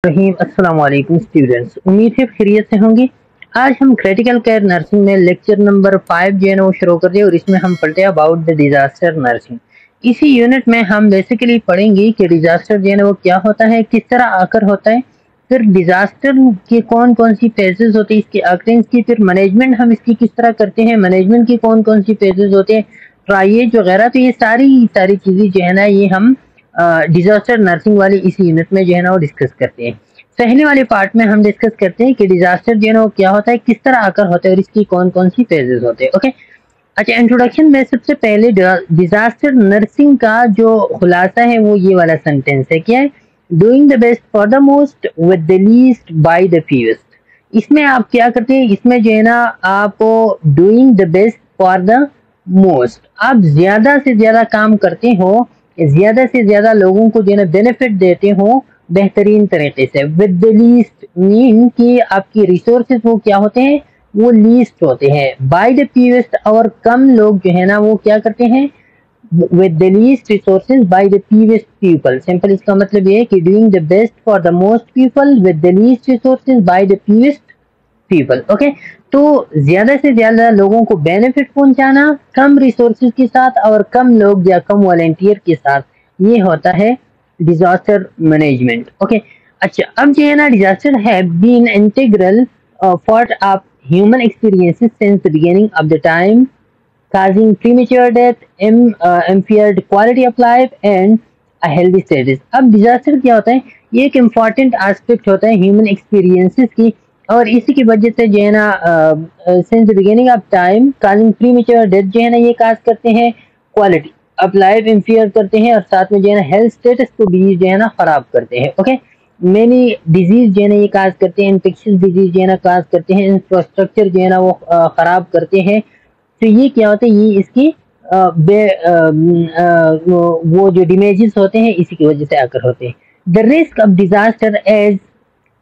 रहीम अस्सलाम वालेकुम स्टूडेंट्स, उम्मीद है खैरियत से होंगे। आज हम क्रिटिकल केयर नर्सिंग में लेक्चर नंबर 5 जो है ना वो शुरू कर रहे हैं और इसमें हम पढ़ते हैं अबाउट द डिजास्टर नर्सिंग। इसी यूनिट में हम बेसिकली पढ़ेंगे कि डिजास्टर जो है ना वो क्या होता है, किस तरह आकर होता है, फिर डिजास्टर के कौन कौन सी फेजेस होते हैं, इसकी अकरेंस की, फिर मैनेजमेंट हम इसकी किस तरह करते हैं, मैनेजमेंट की कौन कौन सी फेजेस होते हैं, ट्राइएज वगैरह। तो ये सारी चीजें जो है ना ये हम डिजास्टर नर्सिंग वाली इस यूनिट में जो है ना वो डिस्कस करते हैं। पहले वाले पार्ट में हम डिस्कस करते हैं कि डिजास्टर जो है ना वो क्या होता है, किस तरह आकर होता है और इसकी कौन कौन सी फेजेस होते हैं। ओके, अच्छा, इंट्रोडक्शन में सबसे पहले डिजास्टर नर्सिंग का जो खुलासा है वो ये वाला सेंटेंस है, क्या है? Doing the best for the most with the least by the fewest. इसमें आप क्या करते हैं, इसमें जो है ना आप doing the best for the most, आप ज्यादा से ज्यादा काम करते हो, ज्यादा से ज्यादा लोगों को जो है ना बेनिफिट देते हो बेहतरीन तरीके से। विद द लीस्ट मीन कि आपकी रिसोर्सेज वो क्या होते हैं, वो लीस्ट होते हैं। बाय द फीवेस्ट, और कम लोग जो है ना वो क्या करते हैं, with the least resources by the fewest people। Simple इसका मतलब ये है कि doing the best for the most people with the least resources by the fewest people। Okay, तो ज्यादा से ज्यादा लोगों को बेनिफिट पहुंचाना कम रिसोर्सेज के साथ और कम लोग या कम वॉलंटियर के साथ, ये होता है डिजास्टर मैनेजमेंट। ओके, अच्छा, अब जो है ना disaster have been integral part of human experiences since the beginning of the time, causing premature death, impaired quality of life and a healthy status। अब डिजास्टर क्या होता है, ये एक इम्पॉर्टेंट एस्पेक्ट होता है ह्यूमन एक्सपीरियंसेस की, और इसी की वजह से जो है ना since the beginning of time causing premature death जो है ना ये काज करते हैं, क्वालिटी ऑफ लाइफ इंफेयर करते हैं, और साथ में जो है ना हेल्थ स्टेटस को भी जो है ना खराब करते हैं। ओके, मेनी डिजीज जो है ना ये काज करते हैं, इन्फेक्शियस डिजीज जो है ना काज करते हैं, इंफ्रास्ट्रक्चर जो है ना वो खराब करते हैं। तो ये क्या होता है, ये इसकी वो जो डैमेजेस होते हैं इसी की वजह से आकर होते हैं। The risk of disaster is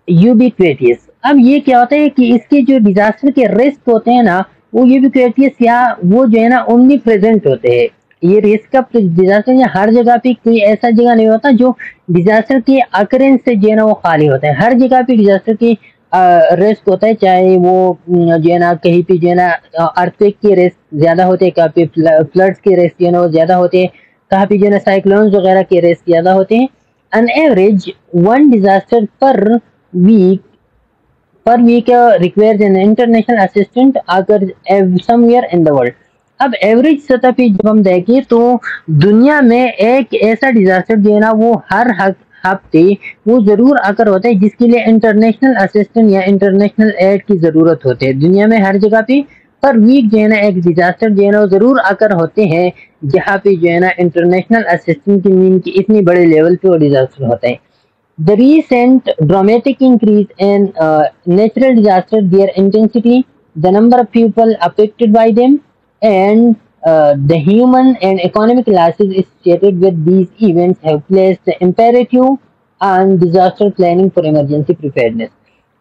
ubiquitous. अब ये क्या होता है कि इसके जो डिजास्टर के रिस्क होते हैं ना वो यूबिक्वेटियस, या वो जो है ना ओमनी प्रेजेंट होते हैं। ये रिस्क ऑफ डिजास्टर या हर जगह पे कोई ऐसा जगह नहीं होता जो डिजास्टर के अकरेंस से जो है ना वो खाली होता है। हर जगह पे डिजास्टर की रिस्क होता है, चाहे वो जो है ना कहीं पे जो है ना अर्थक्वेक के रिस्क ज्यादा होते हैं, कहाँ पे फ्लड्स के रिस्क जो है ना वो ज्यादा होते हैं, कहाँ पे जो है ना साइक्लोन्स वगैरह के रिस्क ज्यादा होते हैं। On average one disaster per week requires an international assistant अगर समवेयर इन द वर्ल्ड। अब एवरेज सतह पे जब हम देखें तो दुनिया में एक ऐसा डिजास्टर जो है ना वो हर हफ्ते वो जरूर आकर होता है जिसके लिए इंटरनेशनल असिस्टेंट या इंटरनेशनल एड की जरूरत होती है। दुनिया में हर जगह पे पर वीक जो है ना एक डिजास्टर जो है ना वो जरूर आकर होते हैं जहाँ पे जो है ना इंटरनेशनल असिस्टेंट की मीन की इतनी बड़े लेवल पे वो डिजास्टर होता है। The recent dramatic increase in natural disasters, their intensity, the number of people affected by them, and the human and economic losses associated with these events have placed the imperative on disaster planning for emergency preparedness।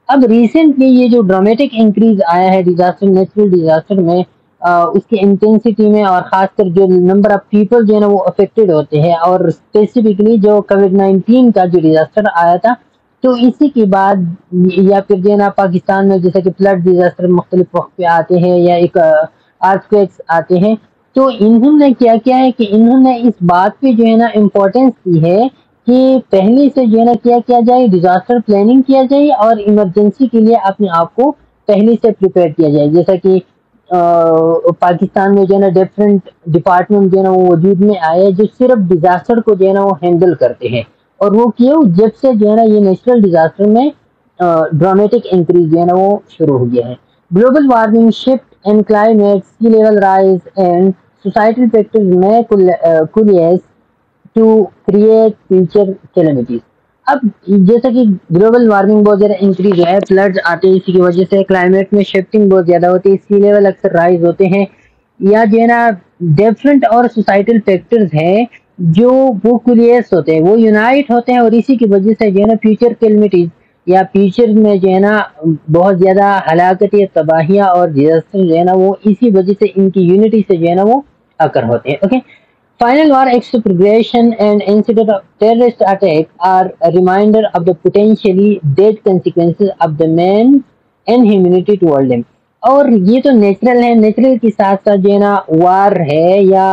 अब recently ये जो dramatic increase आया है disaster, natural disaster में, उसकी intensity में, और खासकर जो नंबर ऑफ पीपल जो है ना वो अफेक्टेड होते हैं, और स्पेसिफिकली जो कोविड-19 का जो डिजास्टर आया था, तो इसी के बाद या फिर जो है ना पाकिस्तान में जैसे कि फ्लड डिजास्टर मुख्तलिफ वक्त पे आते हैं या एक अर्थक्वेक्स आते हैं, तो इन्होंने क्या किया है कि इन्होंने इस बात पे जो है ना इम्पोर्टेंस दी है कि पहले से जो है ना क्या किया जाए, डिजास्टर प्लानिंग किया जाए और इमरजेंसी के लिए अपने आप को पहले से प्रिपेयर किया जाए। जैसा कि पाकिस्तान में जो है ना डिफरेंट डिपार्टमेंट जो है ना वो वजूद में आए जो सिर्फ डिजास्टर को जो है ना वो हैंडल करते हैं, और वो क्यों, जब से जो है ना ये नेचुरल डिजास्टर में ड्रामेटिक इंक्रीज जो है ना वो शुरू हो गया है। Global warming, shift in climate, sea level rise and societal factors में कुल टू क्रिएट फ्यूचर कैलेमिटीज। अब जैसे कि ग्लोबल वार्मिंग बहुत ज्यादा इंक्रीज है, फ्लड्स आते हैं, इसी की वजह से क्लाइमेट में शिफ्टिंग बहुत ज्यादा होती है, सी लेवल अक्सर राइज होते हैं, या जो है ना डिफरेंट और सोसाइटल फैक्टर्स हैं जो वो क्रिएट होते हैं, वो यूनाइट होते हैं, और इसी की वजह से जो है ना फ्यूचर कैलेमिटीज या फ्यूचर में जो है ना बहुत ज्यादा हलाकत या तबाहियां और डिजास्टर जो है ना वो इसी वजह से इनकी यूनिटी से जो है ना वो अकर होते हैं। Okay, Final war, expropriation, and incident of terrorist attack are a reminder of the potentially dead consequences of the man and humanity toward them. और ये तो नेचुरल है, नेचुरल के साथ साथ जो है ना वार है या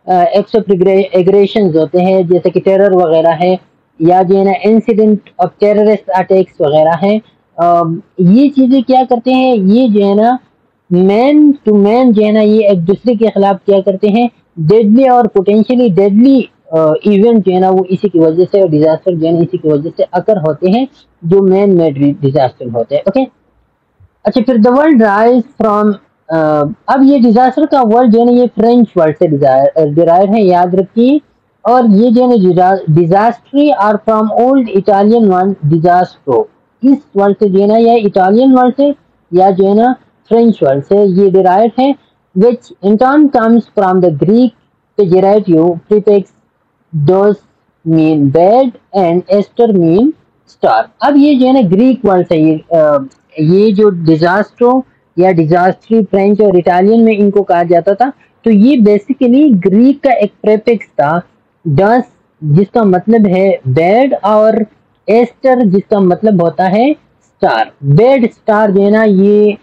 एक्सप्रोग्रेशन होते हैं जैसे कि टेरर वगैरह है या जो है ना इंसिडेंट ऑफ टेररिस्ट अटैक्स वगैरह है। ये चीजें क्या करते हैं, ये जो है ना मैन टू मैन जो है ना ये एक दूसरे के खिलाफ क्या करते हैं, डेडली और पोटेंशियली डेडली इवेंट जो है ना वो इसी की वजह से, और डिजास्टर जो है ना इसी की वजह से अकर होते हैं जो मैन मेड डिजास्टर होते हैं। ओके, अच्छा फिर द वर्ल्ड राइज फ्रॉम, अब ये डिजास्टर का वर्ड जो है ना ये फ्रेंच वर्ड से डिराइव है, याद रखिए। और ये जो है ना disaster are from old Italian one disastro, इस वर्ड से जो है ना या इटालियन वर्ड से या जो है ना फ्रेंच वर्ड से ये डिराइव है, which in turn comes from the Greek pejorative prefix dos mean bad and ester mean star। अब ये जो है ना ग्रीक वर्ड से ये जो डिजास्ट्रो या डिजास्ट्री फ्रेंच और इटालियन में इनको कहा जाता था, तो ये बेसिकली ग्रीक का एक प्रेफिक्स था, डस जिसका मतलब है बैड और एस्टर जिसका मतलब होता है स्टार। बैड स्टार जो है ना ये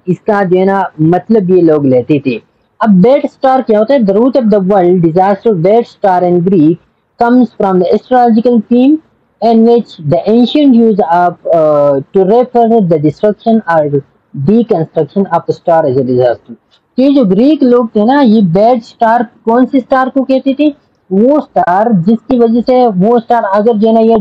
इसका जो है ना मतलब ये लोग लेते थे। अब बैड स्टार क्या होता है, the root of the world disaster bad star in Greek comes from the astrological theme in which the ancient use of to refer the destruction or deconstruction of a star as a disaster। ये जो Greek लोग थे ना ये bad star कौन से star को कहते थे, वो स्टार जिसकी वजह से वो स्टार अगर जो है ना या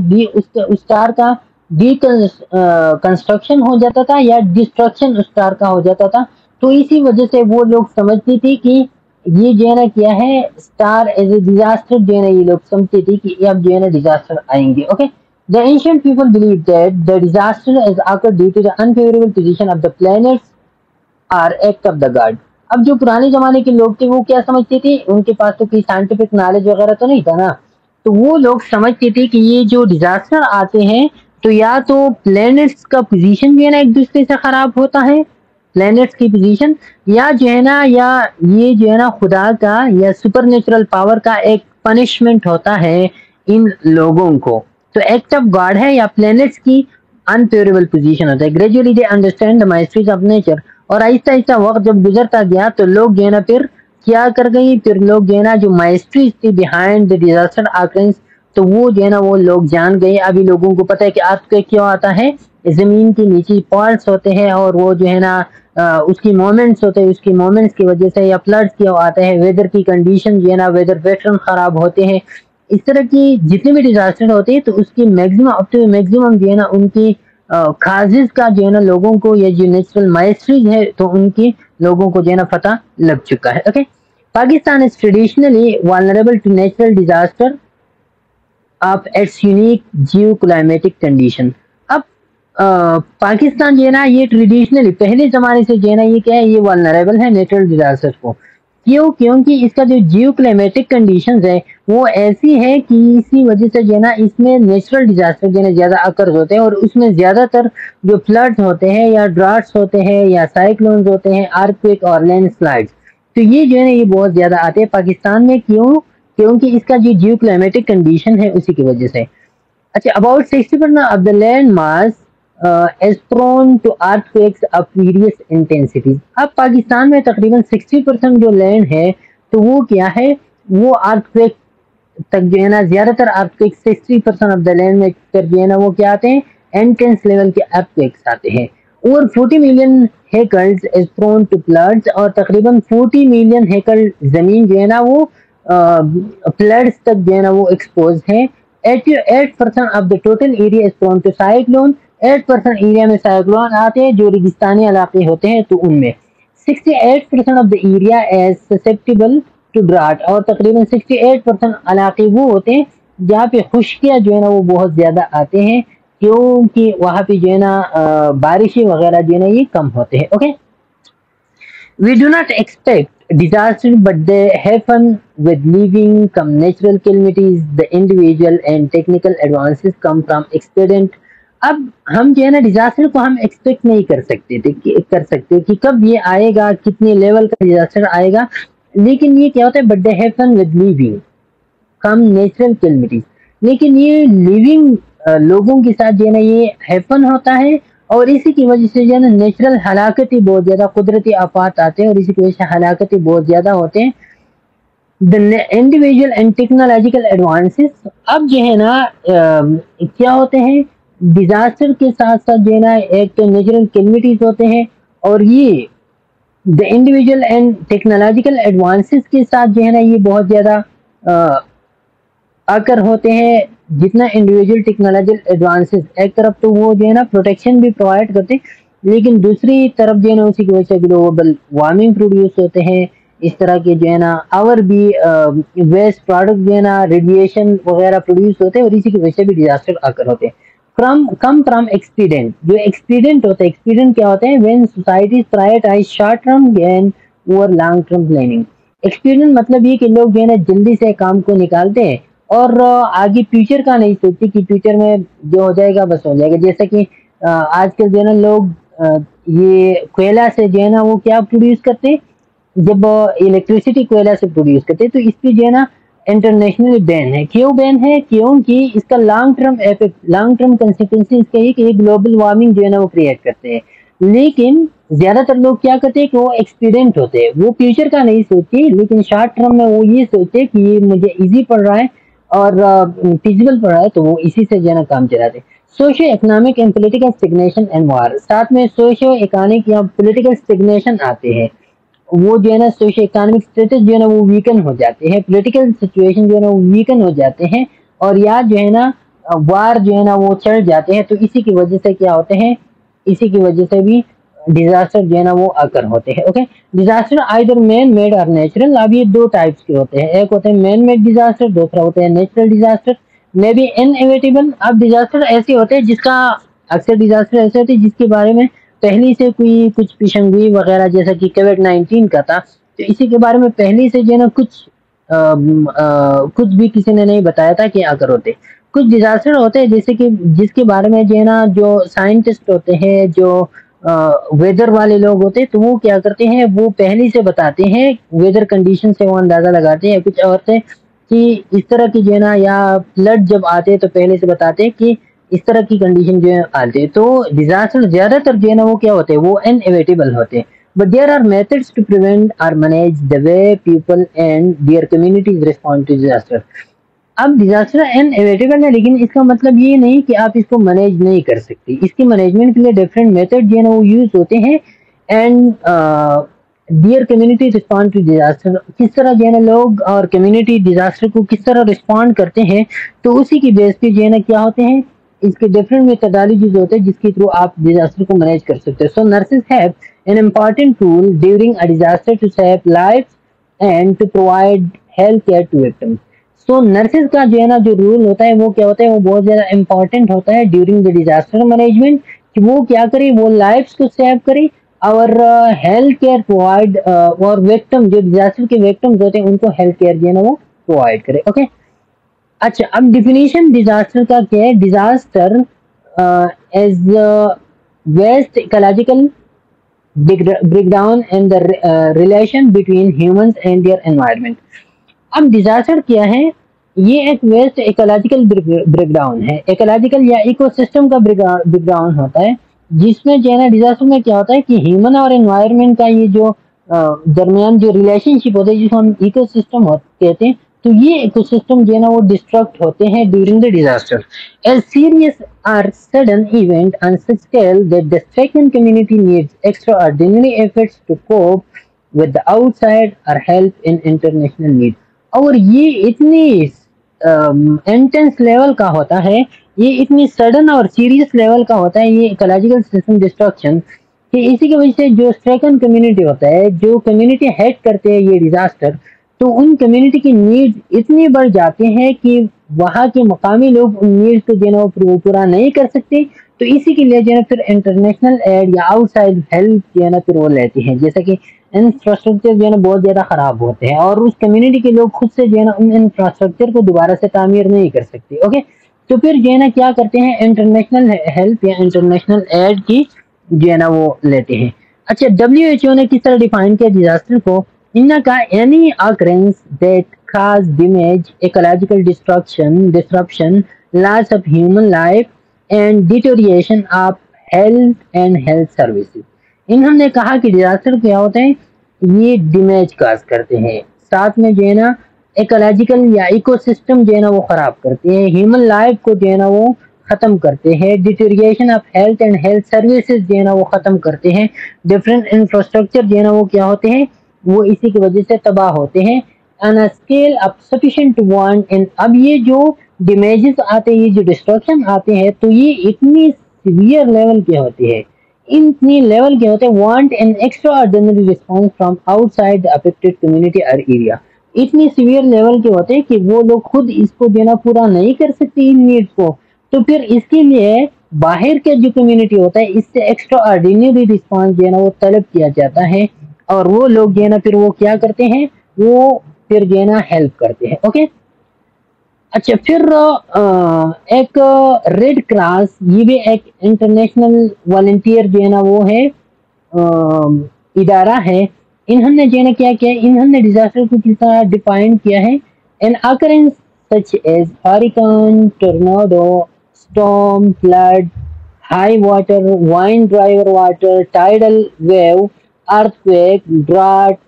उस स्टार का कंस्ट्रक्शन हो जाता था या डिस्ट्रक्शन उस स्टार का हो जाता था, तो इसी वजह से वो लोग समझते थे कि ये जो है ना क्या है स्टार एज ए डिजास्टर, जो है ना ये लोग समझते थे कि अब जो है ना डिजास्टर आएंगे। Okay, the ancient people believe that the disaster is occurred due to the unfavourable position of the planets or act of the god. अब जो पुराने जमाने के लोग थे वो क्या समझते थे, उनके पास तो कोई साइंटिफिक नॉलेज वगैरह तो नहीं था ना, तो वो लोग समझते थे कि ये जो डिजास्टर आते हैं तो या तो प्लैनेट्स का पोजीशन भी है ना एक दूसरे से खराब होता है, प्लैनेट्स की पोजीशन, या जो है ना या ये जो है ना खुदा का या सुपर नेचुरल पावर का एक पनिशमेंट होता है इन लोगों को। तो एक्ट ऑफ गॉड है या प्लैनेट्स की अनफेवरेबल पोजीशन होता है। Gradually they understand the mysteries of nature, और आहिस्ता आहिस्ता वक्त जब गुजरता गया तो लोग जो है ना फिर क्या कर गई, फिर लोग जो है ना जो माइस्ट्रीज थी बिहाइंड द डिजास्टर ऑकरेंस, तो वो जो है ना वो लोग जान गए। अभी लोगों को पता है कि अर्थक्वेक क्यों आता है, जमीन के नीचे फॉल्ट्स होते हैं और वो जो है ना उसकी मोमेंट्स होते हैं, उसकी मोमेंट्स की वजह से या फ्लड्स क्यों आते हैं, वेदर की कंडीशन जो है ना वेदर पैटर्न खराब होते हैं। इस तरह की जितने भी डिजास्टर होते हैं तो उसकी मैक्सिमम अप टू मैक्सिमम जो है ना उनकी काजिज का जो है ना लोगों को या जो नेचुरल माइस्ट्रीज है तो उनकी लोगों को जो है ना पता लग चुका है। Okay, Pakistan is traditionally vulnerable to natural disaster of its unique geo climatic condition. अब पाकिस्तान जो है ना ये ट्रेडिशनली पहले जमाने से जो है ना ये क्या है, ये वल्नरेबल है नेचुरल डिजास्टर को। क्यों? क्योंकि इसका जो जियो क्लाइमेटिक कंडीशंस है वो ऐसी है कि इसी वजह से जो है ना इसमें नेचुरल डिजास्टर जो है ना ज्यादा अकर होते हैं, और उसमें ज्यादातर जो फ्लड्स होते हैं या ड्राट्स होते हैं या साइक्लोन्स होते हैं, अर्थक्वेक और लैंडस्लाइड्स, तो ये जो है ना ये बहुत ज्यादा आते हैं पाकिस्तान में। क्यों? क्योंकि इसका जो जियो क्लाइमेटिक कंडीशन है उसी की वजह से। अच्छा, about 60% of the land mass is prone to earthquakes of various intensities। अब पाकिस्तान में तकरीबन 60% जो लैंड है तो वो क्या है, वो अर्थक्वेक तक जो है ना ज्यादातर अर्थक्वेक 60% ऑफ द लैंड में कर जो है ना वो क्या आते हैं, इंटेंस लेवल के अर्थक्वेक्स आते हैं। और 40 million hectares is prone to floods, और तकरीबन 40 मिलियन हेक्टर जमीन जो है ना वो फ्लड्स तक जो है ना वो एक्सपोज है। 88% of the total area is prone to cyclone, 8% area में साइक्लोन आते हैं जो रेगिस्तानी इलाके होते हैं तो उनमें। 68% of the area is susceptible to drought, और तकरीबन 68% इलाके वो होते हैं जहाँ पे खुश्कियाँ जो है ना वो बहुत ज्यादा आते हैं, क्योंकि वहाँ पे जो है ना बारिशें वगैरह जो है ना ये कम होते हैं। Okay, we do not expect disaster but they happen with living come natural calamities, the individual and technical advances come from experience। अब हम जो है ना डिजास्टर को हम एक्सपेक्ट नहीं कर सकते थे कि कब ये आएगा, कितने लेवल का डिजास्टर आएगा, لیکن یہ کیا ہوتا ہے, but they happen with living come natural calamities. لیکن یہ لیونگ لوگوں کے ساتھ جو ہے نا یہ ہیپن ہوتا ہے, اور اسی کی وجہ سے جو ہے نا نیچرل ہلاکتیں بہت زیادہ, قدرتی آفات آتے ہیں اور اسی کی وجہ سے ہلاکتیں بہت زیادہ ہوتے ہیں. Individual and technological advances. اب جو ہے نا کیا ہوتے ہیں, ڈیزاسٹر کے ساتھ ساتھ جو ہے نا ایک تو نیچرل کیلمٹیز ہوتے ہیں, اور یہ the individual and technological advances کے ساتھ جو ہے نا یہ بہت زیادہ آ کر ہوتے ہیں. جتنا انڈیویجول ٹیکنالوجیکل ایڈوانسز ایک طرف تو وہ جو ہے نا پروٹیکشن بھی پرووائڈ کرتے ہیں, لیکن دوسری طرف جو ہے نا اسی کی وجہ سے گلوبل وارمنگ پروڈیوس ہوتے ہیں. اس طرح کے جو ہے نا اور بھی ویسٹ پروڈکٹ جو ہے نا ریڈیشن وغیرہ پروڈیوس ہوتے ہیں, اور اسی کی وجہ سے بھی ڈیزاسٹر آ کر ہوتے ہیں. From expedient. جو ایکسپیڈنٹ ہوتا ہے, ایکسپیڈنٹ کیا ہوتا ہے, when societies prioritise short term gain over long term planning. Expedient مطلب یہ کہ لوگ جو ہے نا جلدی سے کام کو نکالتے ہیں اور آگے فیوچر کا نہیں سوچتے کہ فیوچر میں جو ہو جائے گا بس ہو جائے گا. جیسا کہ آج کل جو ہے نا لوگ یہ کوئلہ سے جو ہے نا وہ کیا پروڈیوس کرتے ہیں, جب الیکٹریسٹی کوئلہ سے پروڈیوس کرتے ہیں تو اس پہ جو ہے نا انٹرنیشنل بین ہے. کیوں بین ہے, کیونکہ اس کا long term effect, long term consequence اس کا یہ کہ گلوبل وارمنگ جو ہے نا وہ کریٹ کرتے ہیں. لیکن زیادہ تر لوگ کیا کرتے ہیں کہ وہ ایکسپیرینٹ ہوتے ہیں, وہ فیوچر کا نہیں سوچتے, لیکن شارٹ ٹرم میں وہ یہ سوچتے کہ یہ مجھے ایزی پڑ رہا ہے اور فیزیبل پڑ رہا ہے, تو وہ اسی سے جو ہے نا کام چلاتے ہیں. Socio economic and political stagnation and war. ساتھ میں سوشو اکنامک یا پولیٹیکل اسٹیگنیشن آتے ہیں. وہ جو ہے نا سوشو اکنامک اسٹیٹس جو ہے نا وہ ویکن ہو جاتے ہیں, پولیٹیکل سچویشن جو ہے نا وہ ویکن ہو جاتے ہیں, اور یا جو ہے نا وار جو ہے نا وہ چڑھ جاتے ہیں. تو اسی کی وجہ سے کیا ہوتے ہیں, اسی کی وجہ سے بھی ڈیزاسٹر جو ہے نا وہ اکر ہوتے ہیں. Okay, disaster either man made اور نیچرل. اب یہ دو ٹائپس کے ہوتے ہیں, ایک ہوتے ہیں مین میڈ ڈیزاسٹر, دوسرا ہوتے ہیں نیچرل ڈیزاسٹر. میں بھی انیویٹیبل. اب ڈیزاسٹر ایسے ہوتے ہیں جس کا, اکثر ڈیزاسٹر ایسے ہوتے ہیں جس کے بارے میں پہلی سے کوئی کچھ پیشنگوئی وغیرہ, جیسا کہ کووڈ-19 کا تھا, تو اسی کے بارے میں پہلی سے جو ہے نا کچھ بھی کسی نے نہیں بتایا تھا کہ اگر ہوتے. کچھ ڈیزاسٹر ہوتے ہیں جیسے کہ جس کے بارے میں جو ہے نا جو سائنٹسٹ ہوتے ہیں, جو ویدر والے لوگ ہوتے ہیں, تو وہ کیا کرتے ہیں, وہ پہلے سے بتاتے ہیں, ویدر کنڈیشن سے وہ اندازہ لگاتے ہیں. کچھ عورتیں کہ اس طرح کی جو ہے نا یا فلڈ جب آتے ہیں تو پہلے سے بتاتے ہیں کہ اس طرح کی کنڈیشن جو ہے آتے ہیں. تو ڈیزاسٹر زیادہ تر جو ہے نا وہ کیا ہوتے ہیں, وہ انیویٹیبل ہوتے ہیں. But there are methods to prevent or manage the way people and their communities respond to disaster. اب ڈیزاسٹر انیویٹیبل ہے, لیکن اس کا مطلب یہ نہیں کہ آپ اس کو مینیج نہیں کر سکتے. اس کی مینجمنٹ کے لیے ڈفرینٹ میتھڈ جو ہے نا وہ یوز ہوتے ہیں. And their community respond to disaster. کس طرح جو ہے نا لوگ اور کمیونٹی ڈیزاسٹر کو کس طرح رسپونڈ کرتے ہیں, تو اسی کی بیس پہ جو ہے نا کیا ہوتے ہیں, اس کے ڈفرینٹ میتھڈالوجیز ہوتے ہیں جس کے تھرو آپ ڈیزاسٹر کو مینیج کر سکتے ہیں. So nurses have an important tool during a disaster to save lives and to provide health care to victims. So nurses کا جو ہے نا جو رول ہوتا ہے وہ کیا ہوتا ہے, وہ بہت زیادہ امپورٹنٹ ہوتا ہے ڈیورنگ دا ڈیزاسٹر مینجمنٹ, کہ وہ کیا کرے, وہ لائفس کو سیو کرے اور ہیلتھ کیئر پرووائڈ, اور وکٹم جو ڈیزاسٹر کے وکٹمز ہوتے ہیں ان کو ہیلتھ کیئر جو ہے نا وہ پرووائڈ کرے. اوکے, اچھا, اب ڈیفینیشن ڈیزاسٹر کا کیا ہے. Disaster is vast ecological break down and the relation between humans and their environment. اب ڈیزاسٹر کیا ہے, یہ ایک ویسٹ ایکولوجیکل بریک ڈاؤن ہے. ایکولوجیکل یا ایکو سسٹم کا بریک ڈاؤن ہوتا ہے, جس میں جو ہے نا ڈیزاسٹر میں کیا ہوتا ہے کہ ہیومن اور انوائرمنٹ کا یہ جو درمیان جو ریلیشن شپ ہوتا ہے جس کو ہم ایکو سسٹم کہتے ہیں, تو یہ ایکو سسٹم جو ہے نا وہ ڈسٹرکٹ ہوتے ہیں during the disaster. A serious or sudden event on such scale that the stricken community needs extraordinary efforts to cope with the outside or help in international need. اور یہ اتنی intense level کا ہوتا ہے, یہ اتنی سڈن اور serious level کا ہوتا ہے یہ ایکولوجیکل سسٹم ڈسٹرکشن, کہ اسی کی وجہ سے جو اسٹریکن کمیونٹی ہوتا ہے, جو کمیونٹی ہیڈ کرتے ہیں یہ ڈیزاسٹر, تو ان کمیونٹی کی نیڈ اتنی بڑھ جاتے ہیں کہ وہاں کے مقامی لوگ ان نیڈس کو جو ہے نا پورا نہیں کر سکتے. تو اسی کے لیے جو ہے نا پھر انٹرنیشنل ایڈ یا آؤٹ سائڈ ہیلپ جو ہے نا پھر وہ لیتی ہیں. جیسا کہ انفراسٹرکچر جو ہے نا بہت زیادہ خراب ہوتے ہیں اور اس کمیونٹی کے لوگ خود سے جو ہے نا ان انفراسٹرکچر کو دوبارہ سے تعمیر نہیں کر سکتے. اوکے, تو پھر جو ہے نا کیا کرتے ہیں, انٹرنیشنل ہیلپ یا انٹرنیشنل ایڈ کی جو ہے نا وہ لیتے ہیں. اچھا, WHO نے کس طرح ڈیفائن کیا ڈیزاسٹر کو, इनका का any occurrence that cause damage, ecological disruption, loss of human life and deterioration of health services. इन्होंने कहा कि डिजास्टर क्या होते हैं, ये डैमेज काज करते हैं, साथ में जो है ना इकोलॉजिकल या इकोसिस्टम जो है ना वो खराब करते हैं, ह्यूमन लाइफ को जो है ना वो खत्म करते हैं, deterioration of health and health services जो है ना वो खत्म करते हैं, डिफरेंट इंफ्रास्ट्रक्चर जो है ना वो क्या होते हैं, वो इसी की वजह से तबाह होते हैं on a scale of sufficient to want. And अब ये जो डैमेजेस आते हैं, ये जो डिस्ट्रक्शन आते हैं, तो ये इतनी सीवियर लेवल के होते हैं, इतनी लेवल के होते हैं, want an extra ordinary response from outside affected community और एरिया। इतनी सीवियर लेवल के होते हैं कि वो लोग खुद इसको देना पूरा नहीं कर सकते इन नीड्स को, तो फिर इसके लिए बाहर के जो कम्युनिटी होता है इससे एक्स्ट्रा ऑर्डिनरी रिस्पॉन्स जो है ना वो तलब किया जाता है, और वो लोग जो है ना फिर वो क्या करते हैं, वो फिर जो है ना हेल्प करते हैं। ओके, अच्छा, फिर एक रेड क्रॉस, ये भी एक इंटरनेशनल वॉलंटियर जो है ना वो है इदारा है। इन्होंने जो है ना क्या किया, इन्होंने डिजास्टर को किस तरह डिफाइन किया है, an occurrence such as hurricane, tornado, storm, flood, high water, wind driver water, tidal wave, earthquake, drought,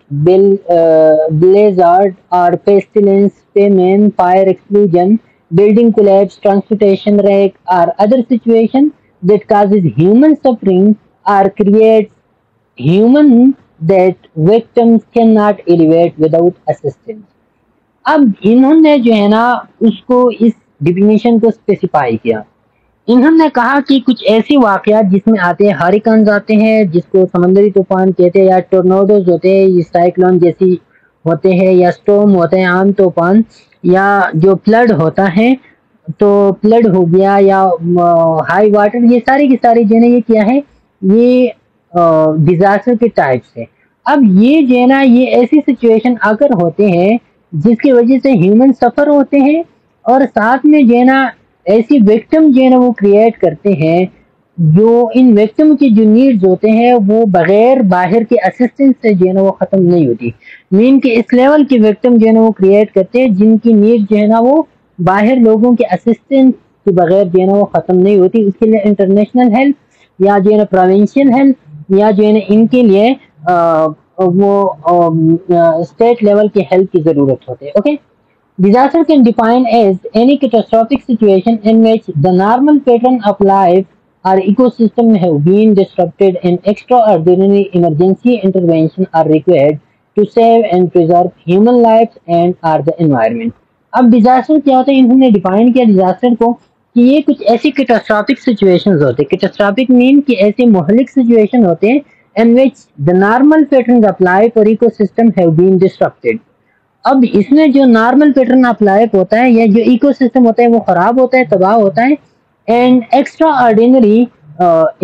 blizzard or pestilence, famine, fire explosion, building collapse, transportation wreck or other situation that causes human suffering or creates human that victims cannot elevate without assistance. अब इन्होंने जो है ना उसको इस definition को specify किया। इन्होंने कहा कि कुछ ऐसे वाकयात जिसमें आते हैं, हरिकेन्स आते हैं जिसको समुद्री तूफान कहते हैं, या टोर्नाडोज होते हैं, ये साइक्लोन जैसी होते हैं, या स्टॉर्म होते हैं आम तूफान, या जो फ्लड होता है तो फ्लड हो गया, या हाई वाटर, ये सारी की सारी जो है ये क्या है, ये डिजास्टर के टाइप्स है। अब ये जो है ना ये ऐसी सिचुएशन आकर होते हैं जिसकी वजह से ह्यूमन सफर होते हैं, और साथ में जो है ना ऐसी विक्टिम जो है ना वो क्रिएट करते हैं, जो इन विक्टिम की जो नीड्स होते हैं वो बगैर बाहर के असिस्टेंस से जो है ना वो खत्म नहीं होती। मीन के इस लेवल की विक्टिम जो है ना वो क्रिएट करते हैं जिनकी नीड जो है ना वो बाहर लोगों के असिस्टेंस के बगैर जो है ना वो खत्म नहीं होती। उसके लिए इंटरनेशनल हेल्प या जो है ना प्रोविंशियल हेल्प या जो है ना इनके लिए वो स्टेट लेवल की हेल्प की जरूरत होती है। Okay, disaster can define as any catastrophic situation in which the normal pattern of life or ecosystem have been disrupted and extraordinary emergency intervention are required to save and preserve human lives and or the environment. अब disaster क्या होता है, इन्होंने define किया disaster को कि ये कुछ ऐसी कैटास्ट्रॉफिक सिचुएशंस होते हैं। कैटास्ट्रॉफिक मीन कि ऐसे मुहलिक सिचुएशन होते हैं in which the normal patterns of life or ecosystem have been disrupted. अब इसमें जो नॉर्मल पैटर्न ऑफ लाइफ होता है या जो इकोसिस्टम होता है वो खराब होता है, तबाह होता है, and extraordinary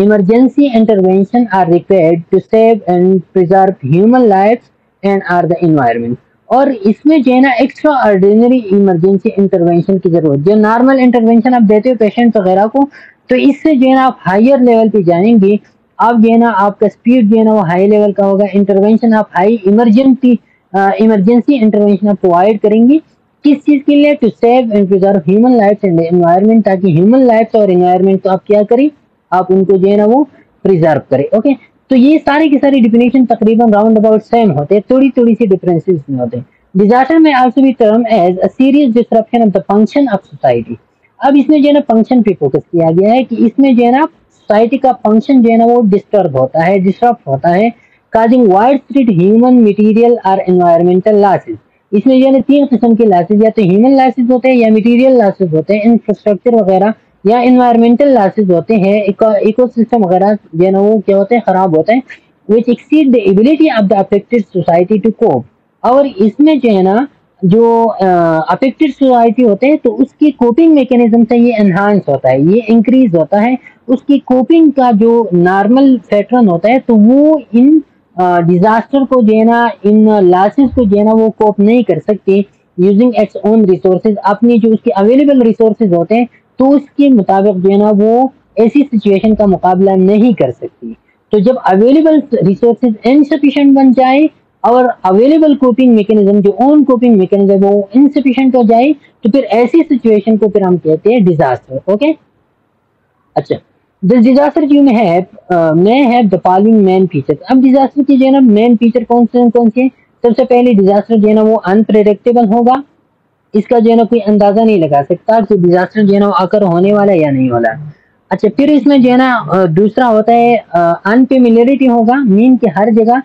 emergency intervention are required to save and preserve human life and or the environment. और इसमें जो है ना एक्स्ट्रा ऑर्डिनरी इमरजेंसी इंटरवेंशन की जरूरत, जो नॉर्मल इंटरवेंशन आप देते हो पेशेंट वगैरह को, तो इससे जो है ना आप हायर लेवल पे जाएंगे, आप जो है ना आपका स्पीड जो है ना वो हाई लेवल का होगा, इंटरवेंशन आप हाई इमरजेंसी इंटरवेंशन आप प्रोवाइड करेंगे। किस चीज के लिए, to save and preserve human life and environment, ताकि ह्यूमन लाइफ और एनवायरनमेंट को आप क्या करें, आप उनको जो है ना वो प्रिजर्व करें। ओके, तो ये सारी की सारी डिफिनेशन तकरीबन राउंड अबाउट सेम होते हैं, थोड़ी थोड़ी सी डिफरेंसेस होते हैं। डिजास्टर में also be term as a serious disruption of the function of society. अब इसमें जो है ना फंक्शन पे फोकस किया गया है कि इसमें जो है ना सोसाइटी का फंक्शन जो है ना वो डिस्टर्ब होता है, डिस्टर्ब होता है, causing widespread human material or environmental losses। इसमें जो है ना तीन किस्म के लॉसेज, या तो ह्यूमन लॉसेज होते हैं, या मटेरियल लॉसेज होते हैं, इंफ्रास्ट्रक्चर वगैरह, या एनवायरमेंटल लॉसेज होते हैं, इकोसिस्टम वगैरह जो है ना वो क्या होते हैं, खराब होते हैं, which exceed the ability of the affected society to cope। और इसमें जो है ना जो अफेक्टेड सोसाइटी होते हैं तो उसकी कोपिंग मैकेनिज्म से ये एनहांस होता है, ये इंक्रीज होता है, उसकी कोपिंग का जो नॉर्मल पैटर्न होता है, तो वो इन डिजास्टर को जो है ना, इन लॉसेस को जो है ना वो कोप नहीं कर सकती यूजिंग इट्स ओन रिसोर्सेज। अपनी जो उसके अवेलेबल रिसोर्सेज होते हैं तो उसके मुताबिक जो है ना वो ऐसी सिचुएशन का मुकाबला नहीं कर सकती। तो जब अवेलेबल रिसोर्सेज इनसफिशिएंट बन जाए और अवेलेबल कोपिंग मैकेनिज्म, जो ओन कोपिंग मैकेनिज्म वो इनसफिशिएंट हो जाए, तो फिर ऐसी सिचुएशन को फिर हम कहते हैं डिजास्टर। ओके, अच्छा, this disaster you may have the following main features। अब डिजास्टर की जो है ना मेन फीचर कौन से हैं? सबसे पहले डिजास्टर जो है ना वो अनप्रेडिक्टेबल होगा, इसका जो है ना कोई अंदाजा नहीं लगा सकता कि डिजास्टर जो है ना अकर होने वाला है या नहीं वाला। अच्छा, फिर इसमें जो है ना दूसरा होता है अनफेमिलियरिटी होगा, मीन कि हर जगह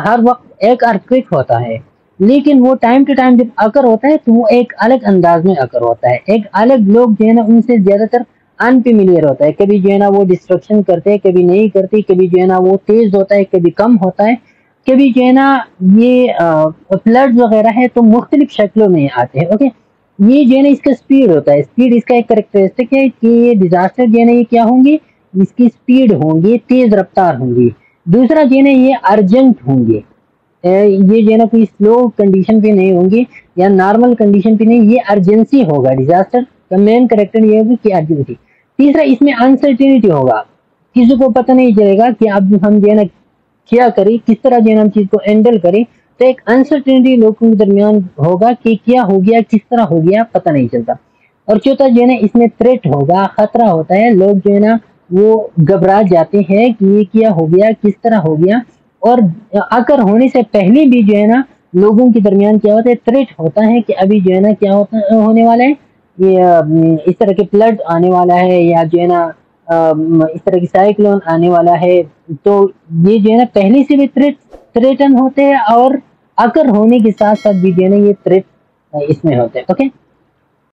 हर वक्त एक अर्थक्वेक होता है, लेकिन वो टाइम टू टाइम जब अकर होता है तो वो एक अलग अंदाज में अकर होता है, एक अलग लोग जो है ना उनसे ज्यादातर अनफेमिलियर होता है, कभी जो है ना वो डिस्ट्रक्शन करते हैं, कभी नहीं करते, कभी जो है ना वो तेज होता है, कभी कम होता है, कभी जो है ना ये फ्लड्स वगैरह है तो मुख्तलिफ शक्लों में आते हैं। ओके, ये जो है ना इसका स्पीड होता है, स्पीड इसका एक करेक्टरिस्टिक है कि ये डिजास्टर जो है ना ये क्या होंगे, इसकी स्पीड होंगी, तेज रफ्तार होंगी। दूसरा जो है ना ये अर्जेंट होंगे, ये जो है ना कोई स्लो कंडीशन पे नहीं होंगी या नॉर्मल कंडीशन पे नहीं, ये अर्जेंसी होगा। डिजास्टर का मेन करेक्टर ये होगा कि अर्जेंसी। तीसरा, इसमें अनसर्टेनिटी होगा, किसी को पता नहीं चलेगा कि अब हम जो है ना क्या करें, किस तरह जो है ना हम चीज को हैंडल करें, तो एक अनसर्टेनिटी लोगों के दरमियान होगा कि क्या हो गया, किस तरह हो गया, पता नहीं चलता। और चौथा जो है ना इसमें थ्रेट होगा, खतरा होता है, लोग जो है ना वो घबरा जाते हैं कि ये क्या हो गया, किस तरह हो गया। और अगर होने से पहले भी जो है ना लोगों के दरमियान क्या होता है, थ्रेट होता है कि अभी जो है ना क्या होने वाला है, ये इस तरह के फ्लड आने वाला है, या जो है ना इस तरह की साइक्लोन आने वाला है। तो ये जो है ना पहले से भी थ्रेटन होते हैं, और अकर होने के साथ साथ भी जो है ना ये थ्रेट इसमें होते हैं। ओके,